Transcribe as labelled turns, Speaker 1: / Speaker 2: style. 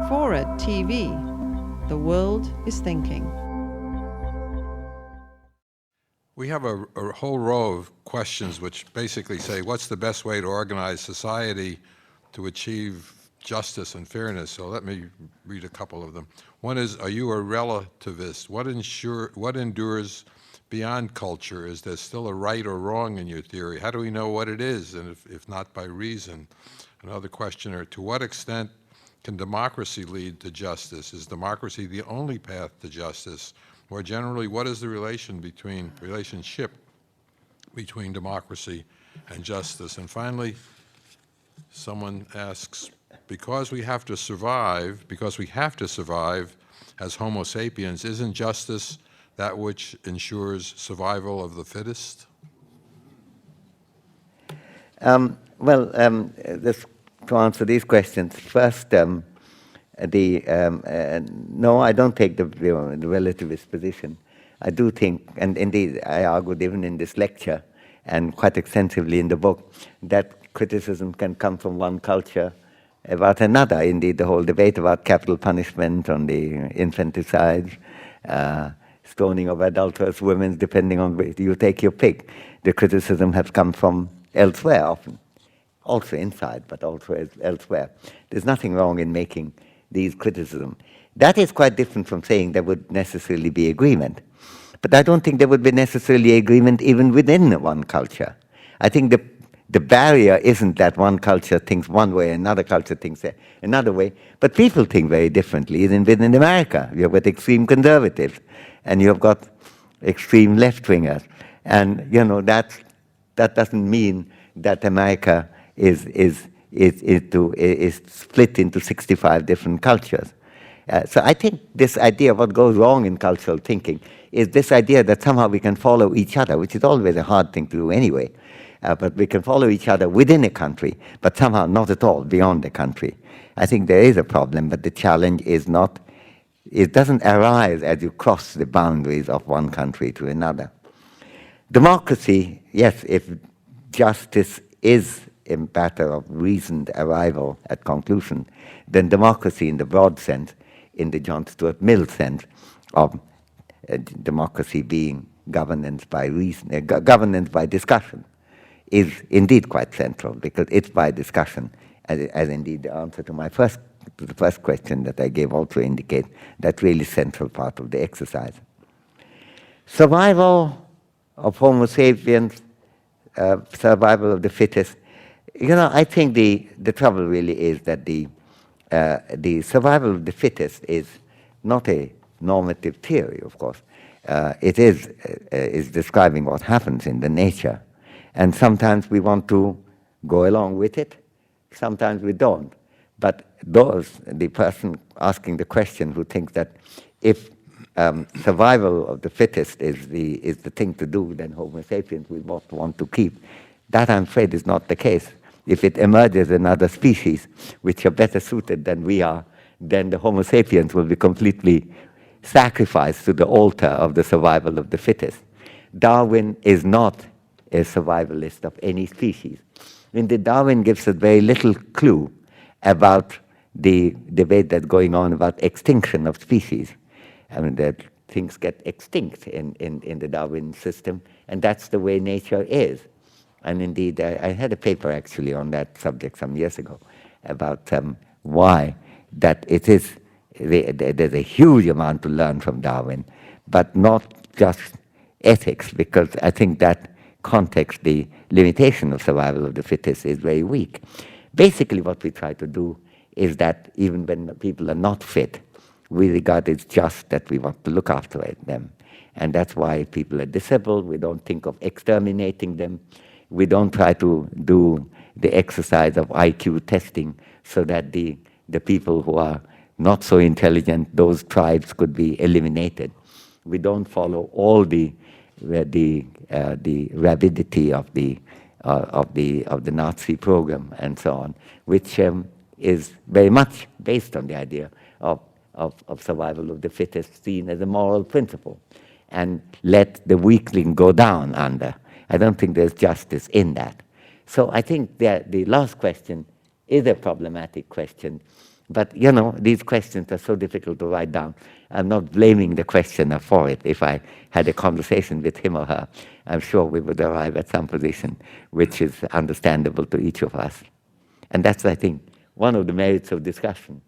Speaker 1: For it, TV. The world is thinking.
Speaker 2: We have a whole row of questions which basically say, what's the best way to organize society to achieve justice and fairness? So let me read a couple of them. One is, are you a relativist? What endures beyond culture? Is there still a right or wrong in your theory? How do we know what it is, and if not by reason? Another questioner, to what extent can democracy lead to justice? Is democracy the only path to justice? More generally, what is the relationship between democracy and justice? And finally, someone asks, because we have to survive as Homo sapiens, isn't justice that which ensures survival of the fittest?
Speaker 3: Just to answer these questions, first, no, I don't take the relativist position. I do think, and indeed I argued even in this lecture and quite extensively in the book, that criticism can come from one culture about another. Indeed, the whole debate about capital punishment on the infanticide, stoning of adulterous women, depending on where you take your pick. The criticism has come from elsewhere often, also inside, but also elsewhere. There's nothing wrong in making these criticisms. That is quite different from saying there would necessarily be agreement. But I don't think there would be necessarily agreement even within one culture. I think the barrier isn't that one culture thinks one way, another culture thinks another way, but people think very differently. Even within America, you've got extreme conservatives, and you've got extreme left-wingers. And, you know, that doesn't mean that America is split into 65 different cultures. So I think this idea of what goes wrong in cultural thinking is this idea that somehow we can follow each other, which is always a hard thing to do anyway. But we can follow each other within a country, but somehow not at all beyond the country. I think there is a problem, but the challenge is not, it doesn't arise as you cross the boundaries of one country to another. Democracy, yes, if justice is a matter of reasoned arrival at conclusion, then democracy in the broad sense, in the John Stuart Mill sense of democracy being governance by reason, governance by discussion, is indeed quite central, because it's by discussion, as indeed the answer to my the first question that I gave also indicate that really central part of the exercise. Survival of Homo sapiens, survival of the fittest. You know, I think the trouble really is that the survival of the fittest is not a normative theory, of course. It is describing what happens in the nature. And sometimes we want to go along with it, sometimes we don't. But the person asking the question who thinks that if survival of the fittest is the thing to do, then Homo sapiens we both want to keep. That, I'm afraid, is not the case. If it emerges in other species which are better suited than we are, then the Homo sapiens will be completely sacrificed to the altar of the survival of the fittest. Darwin is not a survivalist of any species. Indeed, Darwin gives us very little clue about the debate that's going on about extinction of species. I mean, that things get extinct in the Darwin system, and that's the way nature is. And indeed, I had a paper actually on that subject some years ago about why that it is, there's a huge amount to learn from Darwin, but not just ethics, because I think that context, the limitation of survival of the fittest is very weak. Basically, what we try to do is that even when people are not fit, we regard it just that we want to look after them. And that's why people are disabled. We don't think of exterminating them. We don't try to do the exercise of IQ testing so that the people who are not so intelligent, those tribes could be eliminated. We don't follow all the rabidity of the Nazi program and so on, which is very much based on the idea of survival of the fittest seen as a moral principle, and let the weakling go down under. I don't think there's justice in that. So I think that the last question is a problematic question. But, you know, these questions are so difficult to write down. I'm not blaming the questioner for it. If I had a conversation with him or her, I'm sure we would arrive at some position which is understandable to each of us. And that's, I think, one of the merits of discussion.